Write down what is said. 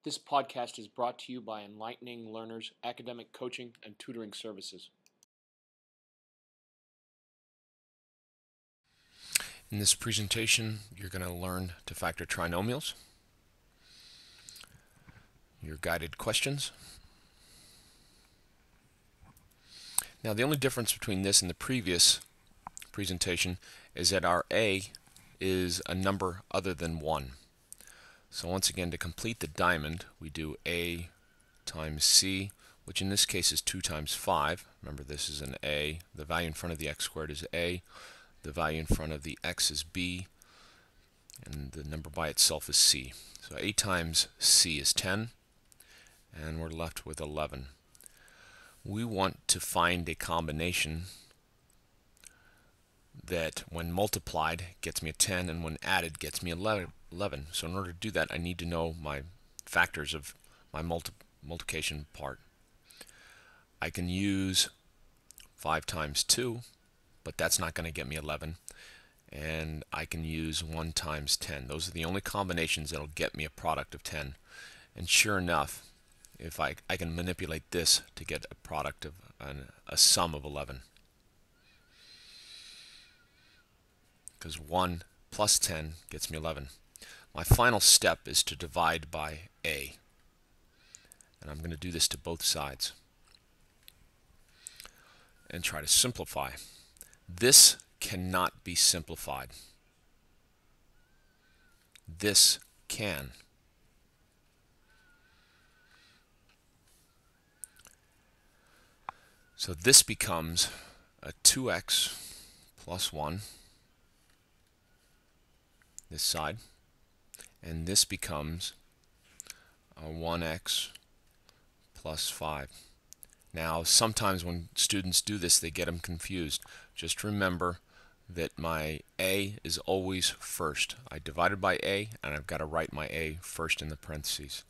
This podcast is brought to you by Enlightening Learners Academic Coaching and Tutoring Services. In this presentation, you're going to learn to factor trinomials, your guided questions. Now, the only difference between this and the previous presentation is that our a is a number other than 1. So once again, to complete the diamond, we do a times c, which in this case is 2 times 5. Remember, this is an a. The value in front of the x squared is a. The value in front of the x is b. And the number by itself is c. So a times c is 10. And we're left with 11. We want to find a combination that when multiplied gets me a 10 and when added gets me 11. So in order to do that, I need to know my factors of my multiplication part. I can use 5 times 2, but that's not going to get me 11. And I can use 1 times 10. Those are the only combinations that will get me a product of 10. And sure enough, if I can manipulate this to get a product of a sum of 11. Because 1 plus 10 gets me 11. My final step is to divide by a. And I'm going to do this to both sides. And try to simplify. This cannot be simplified. This can. So this becomes a 2x plus 1, this side, and this becomes a 1x plus 5. Now, sometimes when students do this, they get them confused. Just remember that my a is always first. I divided by a, and I've got to write my a first in the parentheses.